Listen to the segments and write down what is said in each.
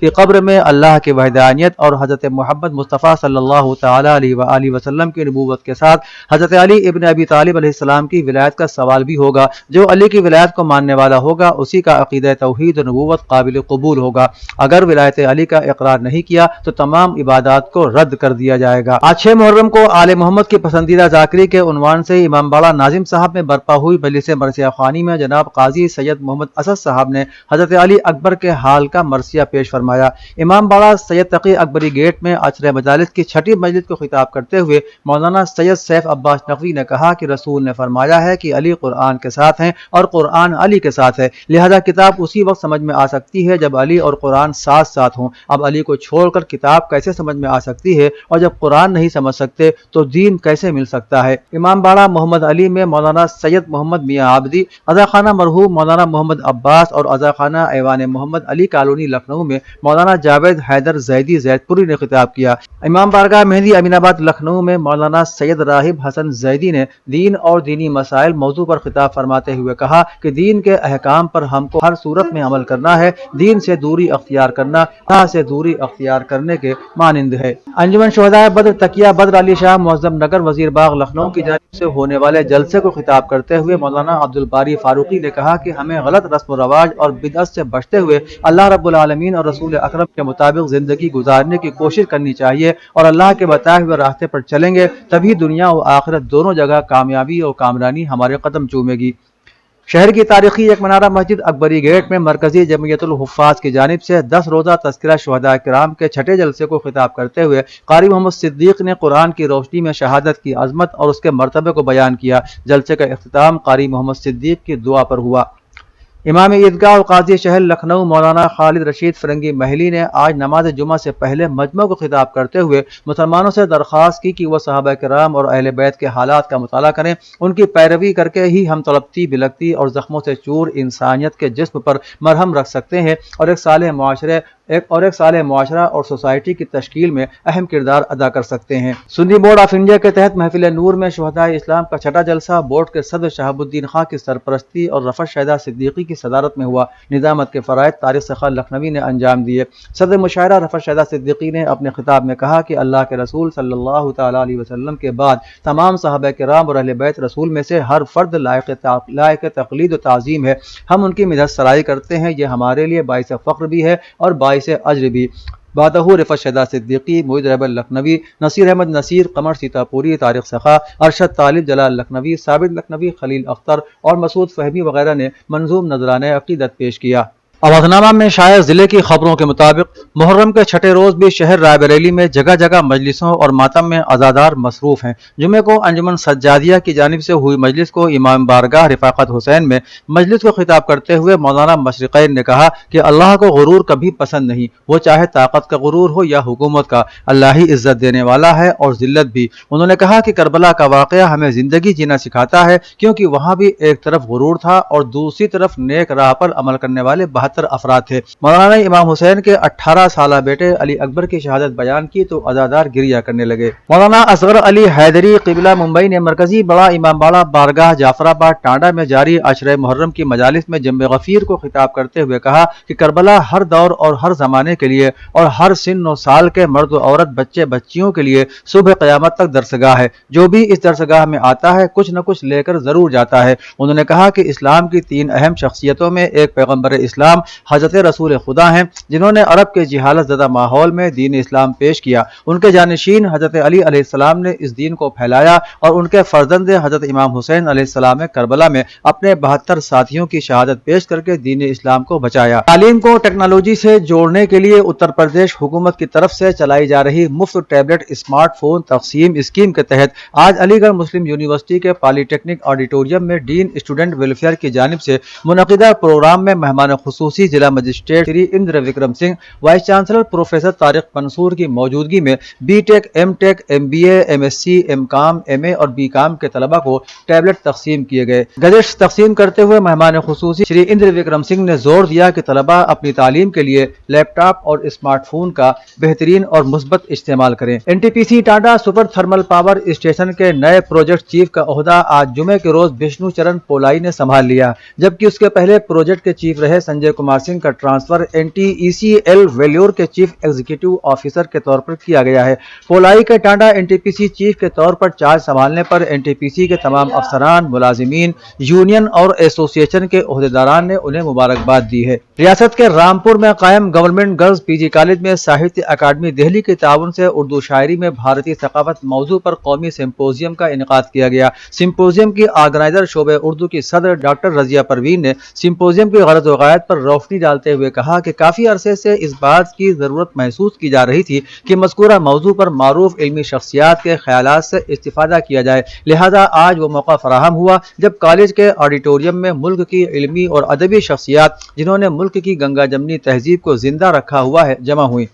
کہ قبر میں اللہ کی وحدانیت اور حضرت محمد مصطفیٰ صلی اللہ تعالی علیہ وآلہ وسلم کی نبوت کے ساتھ حضرت علی ابن ابی طالب علیہ السلام کی ولایت کا سوال بھی ہوگا۔ جو علی کی ولایت کو ماننے والا ہوگا اسی کا عقیدہ توحید و نبوت قابل قبول ہوگا۔ اگر ولایت علی کا اقرار نہیں کیا تو تمام عبادات کو رد کر دیا جائے گا۔ آج 6 محرم کو آل محمد کی پسندیدہ ذاکری کے عنوان سے امام باڑہ ناظم صاحب میں برپا ہوئی مجلس مرثیہ خوانی میں جناب قاضی سید محمد اسد صاحب نے حضرت علی اکبر کے حال کا مرثیہ پیش فرمایا۔ امام باڑہ سید تقی اکبری گیٹ میں عشر مجالس کی چھٹی مجلس کو خطاب کرتے ہوئے مولانا سید سیف عباس نقوی نے کہا کہ رسول نے فرمایا ہے کہ علی قرآن کے ساتھ ہیں اور قرآن علی کے ساتھ ہے، لہذا کتاب اسی وقت سمجھ میں آ سکتی ہے جب علی اور قرآن ساتھ ساتھ ہوں۔ اب علی کو چھوڑ کر کتاب کیسے سمجھ میں آ سکتی ہے، اور جب قرآن نہیں سمجھ سکتے تو دین کیسے مل سکتا ہے۔ امام باڑہ محمد علی میں مولانا سید محمد میاں عابدی، عزاخانہ مرحوم مولانا محمد عباس اور عزاخانہ ایوان محمد علی کالونی لکھنؤ میں مولانا جاوید حیدر زیدی زید پوری نے خطاب کیا۔ امام بارگاہ مہدی امین آباد لکھنؤ میں مولانا سید راہب حسن زیدی نے دین اور دینی مسائل موضوع پر خطاب فرماتے ہوئے کہا کہ دین کے احکام پر ہم کو ہر صورت میں عمل کرنا ہے، دین سے دوری اختیار کرنا اللہ سے دوری اختیار کرنے کے مانند ہے۔ انجمن شہدائے بدر تکیہ بدر علی شاہ معظم نگر وزیر باغ لکھنؤ کی جانب سے ہونے والے جلسے کو خطاب کرتے ہوئے مولانا عبدالباری فاروقی نے کہا کہ ہمیں غلط رسم و رواج اور بدعت سے بچتے ہوئے اللہ رب العالمین اور رسول اکرم کے مطابق زندگی گزارنے کی کوشش کرنی چاہیے، اور اللہ کے بتائے ہوئے راستے پر چلیں گے تبھی دنیا و آخرت دونوں جگہ کامیابی اور کامرانی ہمارے قدم چومے گی۔ شہر کی تاریخی ایک منارہ مسجد اکبری گیٹ میں مرکزی جمعیت الحفاظ کی جانب سے 10 روزہ تذکرہ شہداء کرام کے چھٹے جلسے کو خطاب کرتے ہوئے قاری محمد صدیق نے قرآن کی روشنی میں شہادت کی عظمت اور اس کے مرتبے کو بیان کیا۔ جلسے کا اختتام قاری محمد صدیق کی دعا پر ہوا۔ امام عیدگاہ اور قاضی شہر لکھنؤ مولانا خالد رشید فرنگی محلی نے آج نماز جمعہ سے پہلے مجمع کو خطاب کرتے ہوئے مسلمانوں سے درخواست کی کہ وہ صحابہ کرام اور اہل بیت کے حالات کا مطالعہ کریں، ان کی پیروی کر کے ہی ہم تڑپتی بلکتی اور زخموں سے چور انسانیت کے جسم پر مرہم رکھ سکتے ہیں اور ایک صالح معاشرہ اور سوسائٹی کی تشکیل میں اہم کردار ادا کر سکتے ہیں۔ سنی بورڈ آف انڈیا کے تحت محفل نور میں شہداء اسلام کا چھٹا جلسہ بورڈ کے صدر شہاب الدین خان کی سرپرستی اور رفعت شہداء صدیقی کی صدارت میں ہوا۔ نظامت کے فرائض طارق سخا لکھنوی نے انجام دیے۔ صدر مشاعرہ رفعت شہداء صدیقی نے اپنے خطاب میں کہا کہ اللہ کے رسول صلی اللہ تعالی علیہ وسلم کے بعد تمام صحابہ کرام اور اہل بیت رسول میں سے ہر فرد لائق تقلید و تعظیم ہے۔ ہم ان کی مدح سرائی کرتے ہیں، یہ ہمارے لیے باعث فخر بھی ہے اور باعث اجر بھی۔ بعدہ رفعت شہداء صدیقی، معید رحبر لکھنوی، نصیر احمد نصیر، قمر سیتاپوری، طارق سخا، ارشد طالب، جلال لکھنوی، ثابت لکھنوی، خلیل اختر اور مسعود فہمی وغیرہ نے منظوم نذرانہ عقیدت پیش کیا۔ آوازنامہ میں شائع ضلع کی خبروں کے مطابق محرم کے چھٹے روز بھی شہر رائے بریلی میں جگہ جگہ مجلسوں اور ماتم میں عزادار مصروف ہیں۔ جمعے کو انجمن سجادیہ کی جانب سے ہوئی مجلس کو امام بارگاہ رفاقت حسین میں مجلس کو خطاب کرتے ہوئے مولانا مشرقین نے کہا کہ اللہ کو غرور کبھی پسند نہیں، وہ چاہے طاقت کا غرور ہو یا حکومت کا، اللہ ہی عزت دینے والا ہے اور ذلت بھی۔ انہوں نے کہا کہ کربلا کا واقعہ ہمیں زندگی جینا سکھاتا ہے، کیونکہ وہاں بھی ایک طرف غرور تھا اور دوسری طرف نیک راہ پر عمل کرنے والے 72 افراد تھے۔ مولانا نے امام حسین کے 18 سالہ بیٹے علی اکبر کی شہادت بیان کی تو عزادار گریہ کرنے لگے۔ مولانا اصغر علی حیدری قبلہ ممبئی نے مرکزی بڑا امام باڑہ بارگاہ جعفر آباد ٹانڈا میں جاری عشرہ محرم کی مجالس میں جم غفیر کو خطاب کرتے ہوئے کہا کہ کربلا ہر دور اور ہر زمانے کے لیے اور ہر سن و سال کے مرد و عورت بچے بچیوں کے لیے صبح قیامت تک درسگاہ ہے۔ جو بھی اس درسگاہ میں آتا ہے کچھ نہ کچھ لے کر ضرور جاتا ہے۔ انہوں نے کہا کہ اسلام کی 3 اہم شخصیتوں میں ایک پیغمبر اسلام حضرت رسول خدا ہیں، جنہوں نے عرب کے جہالت زدہ ماحول میں دین اسلام پیش کیا۔ ان کے جانشین حضرت علی علیہ السلام نے اس دین کو پھیلایا اور ان کے فرزند حضرت امام حسین علیہ السلام نے کربلا میں اپنے 72 ساتھیوں کی شہادت پیش کر کے دین اسلام کو بچایا۔ تعلیم کو ٹیکنالوجی سے جوڑنے کے لیے اتر پردیش حکومت کی طرف سے چلائی جا رہی مفت ٹیبلٹ اسمارٹ فون تقسیم اسکیم کے تحت آج علی گڑھ مسلم یونیورسٹی کے پالی ٹیکنک آڈیٹوریم میں ڈین اسٹوڈنٹ ویلفیئر کی جانب سے منعقدہ پروگرام میں مہمان خصوصی خصوصی ضلع magistrate Shri Inder Vikram Singh, vice chancellor professor Tariq Mansoor کی موجودگی میں B Tech, M Tech, M B A, M S C, M Com, M A اور بی کام کے طلبہ کو ٹیبلٹ تقسیم کیے گئے۔ گزٹس تقسیم کرتے ہوئے مہمان خصوصی شری اندر وکرم سنگھ نے زور دیا کہ طلبہ اپنی تعلیم کے لیے لیپ ٹاپ اور اسمارٹ فون کا بہترین اور مثبت استعمال کریں۔ این ٹی پی سی ٹانڈا سپر تھرمل پاور اسٹیشن کے نئے پروجیکٹ چیف کا عہدہ آج جمعے کے روز بشنو چرن پولائی نے سنبھال لیا، جبکہ اس کے پہلے پروجیکٹ کے چیف رہے سنجے کمار سنگھ کا transfer N T E C L Vellore کے چیف ایگزیکٹو آفیسر کے طور پر کیا گیا ہے۔ پولائی کے Tanda N T P C chief کے طور پر چارج سنبھالنے پر این ٹی پی سی کے تمام افسران، ملازمین، یونین اور ایسوسی ایشن کے عہدیداران نے انہیں مبارکباد دی ہے۔ ریاست کے رامپور میں قائم گورنمنٹ گرلز پی جی کالج میں ساہتیہ اکیڈمی دہلی کے تعاون سے اردو شاعری میں بھارتی ثقافت موضوع پر قومی سمپوزیم کا انعقاد کیا گیا۔ سمپوزیم کی آرگنائزر شعبہ اردو کی صدر ڈاکٹر رضیہ پروین نے سمپوزیم کی غرض و غایت پر روشنی ڈالتے ہوئے کہا کہ کافی عرصے سے اس بات کی ضرورت محسوس کی جا رہی تھی کہ مذکورہ موضوع پر معروف علمی شخصیات کے خیالات سے استفادہ کیا جائے، لہذا آج وہ موقع فراہم ہوا جب کالج کے آڈیٹوریم میں ملک کی علمی اور ادبی شخصیات جنہوں نے ملک کی گنگا جمنی تہذیب کو زندہ رکھا ہوا ہے جمع ہوئی۔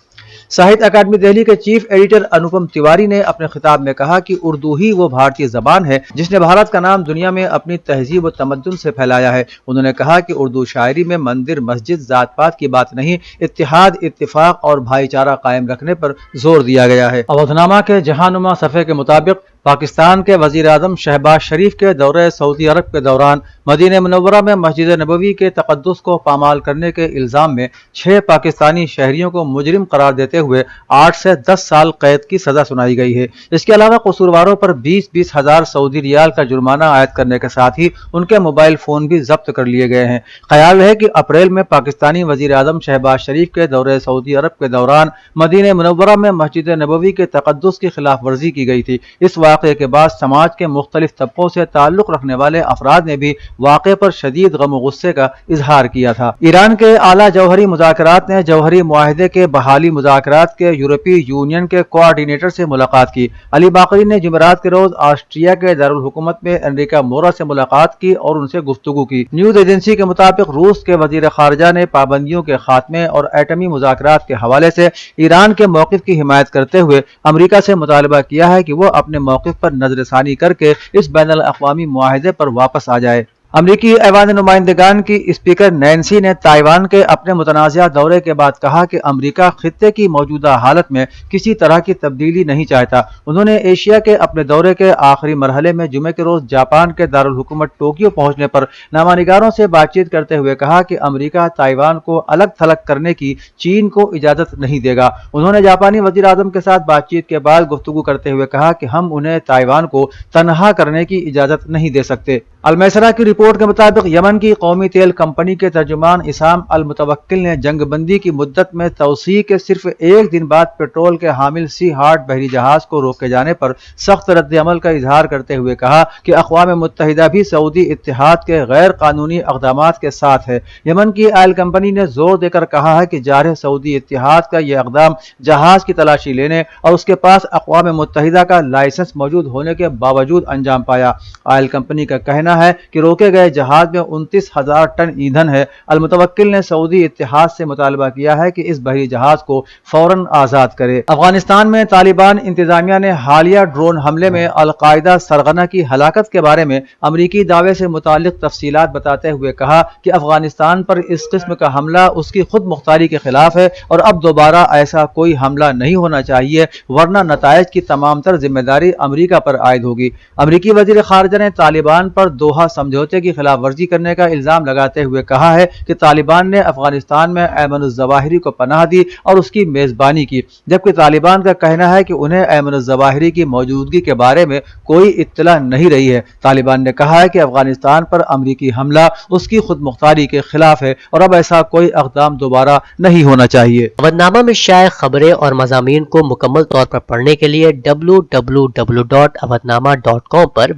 ساہتیہ اکیڈمی دہلی کے چیف ایڈیٹر انوپم تیواری نے اپنے خطاب میں کہا کہ اردو ہی وہ بھارتی زبان ہے جس نے بھارت کا نام دنیا میں اپنی تہذیب و تمدن سے پھیلایا ہے۔ انہوں نے کہا کہ اردو شاعری میں مندر، مسجد، ذات پات کی بات نہیں، اتحاد، اتفاق اور بھائی چارہ قائم رکھنے پر زور دیا گیا ہے۔ اودھنامہ کے جہانما صفحے کے مطابق پاکستان کے وزیر اعظم شہباز شریف کے دورے سعودی عرب کے دوران مدینہ منورہ میں مسجد نبوی کے تقدس کو پامال کرنے کے الزام میں 6 پاکستانی شہریوں کو مجرم قرار دیتے ہوئے 8 سے 10 سال قید کی سزا سنائی گئی ہے۔ اس کے علاوہ قصورواروں پر 20-20 ہزار سعودی ریال کا جرمانہ عائد کرنے کے ساتھ ہی ان کے موبائل فون بھی ضبط کر لیے گئے ہیں۔ خیال ہے کہ اپریل میں پاکستانی وزیر اعظم شہباز شریف کے دورے سعودی عرب کے دوران مدینہ منورہ میں مسجد نبوی کے تقدس کی خلاف ورزی کی گئی تھی۔ اس واقعے کے بعد سماج کے مختلف طبقوں سے تعلق رکھنے والے افراد نے بھی واقعے پر شدید غم و غصے کا اظہار کیا تھا۔ ایران کے اعلیٰ جوہری مذاکرات نے جوہری معاہدے کے بحالی مذاکرات کے یورپی یونین کے کوآرڈینیٹر سے ملاقات کی۔ علی باقری نے جمعرات کے روز آسٹریا کے دارالحکومت میں انریکا مورا سے ملاقات کی اور ان سے گفتگو کی۔ نیوز ایجنسی کے مطابق روس کے وزیر خارجہ نے پابندیوں کے خاتمے اور ایٹمی مذاکرات کے حوالے سے ایران کے موقف کی حمایت کرتے ہوئے امریکہ سے مطالبہ کیا ہے کہ وہ اپنے موقف پر نظر ثانی کر کے اس بین الاقوامی معاہدے پر واپس آ جائے۔ امریکی ایوان نمائندگان کی اسپیکر نینسی نے تائیوان کے اپنے متنازعہ دورے کے بعد کہا کہ امریکہ خطے کی موجودہ حالت میں کسی طرح کی تبدیلی نہیں چاہتا۔ انہوں نے ایشیا کے اپنے دورے کے آخری مرحلے میں جمعے کے روز جاپان کے دارالحکومت ٹوکیو پہنچنے پر نامہ سے بات چیت کرتے ہوئے کہا کہ امریکہ تائیوان کو الگ تھلگ کرنے کی چین کو اجازت نہیں دے گا۔ انہوں نے جاپانی وزیر اعظم کے ساتھ بات چیت کے بعد گفتگو کرتے ہوئے کہا کہ ہم انہیں تائیوان کو تنہا کرنے کی اجازت نہیں دے سکتے۔ المسرا کی رپورٹ کے مطابق یمن کی قومی تیل کمپنی کے ترجمان اسام المتوکل نے جنگ بندی کی مدت میں توسیع کے صرف ایک دن بعد پیٹرول کے حامل سی ہارٹ بحری جہاز کو روکے جانے پر سخت رد عمل کا اظہار کرتے ہوئے کہا کہ اقوام متحدہ بھی سعودی اتحاد کے غیر قانونی اقدامات کے ساتھ ہے۔ یمن کی آئل کمپنی نے زور دے کر کہا ہے کہ جارح سعودی اتحاد کا یہ اقدام جہاز کی تلاشی لینے اور اس کے پاس اقوام متحدہ کا لائسنس موجود ہونے کے باوجود انجام پایا۔ آئل کمپنی کا کہنا ہے کہ روکے گئے جہاز میں 29,000 ٹن ایندھن ہے۔ المتوکل نے سعودی اتحاد سے مطالبہ کیا ہے کہ اس بحری جہاز کو فوراً آزاد کرے۔ افغانستان میں طالبان انتظامیہ نے حالیہ ڈرون حملے میں القاعدہ سرغنہ کی ہلاکت کے بارے میں امریکی دعوے سے متعلق تفصیلات بتاتے ہوئے کہا کہ افغانستان پر اس قسم کا حملہ اس کی خود مختاری کے خلاف ہے اور اب دوبارہ ایسا کوئی حملہ نہیں ہونا چاہیے، ورنہ نتائج کی تمام تر ذمہ داری امریکہ پر عائد ہوگی۔ امریکی وزیر خارجہ نے طالبان پر دوحہ سمجھوتے کی خلاف ورزی کرنے کا الزام لگاتے ہوئے کہا ہے کہ طالبان نے افغانستان میں ایمن الظواہری کو پناہ دی اور اس کی میزبانی کی، جبکہ طالبان کا کہنا ہے کہ انہیں ایمن الظواہری کی موجودگی کے بارے میں کوئی اطلاع نہیں رہی ہے۔ طالبان نے کہا ہے کہ افغانستان پر امریکی حملہ اس کی خود مختاری کے خلاف ہے اور اب ایسا کوئی اقدام دوبارہ نہیں ہونا چاہیے۔ اودھنامہ میں شائع خبریں اور مضامین کو مکمل طور پر پڑھنے کے لیے www.awadhnama.com پر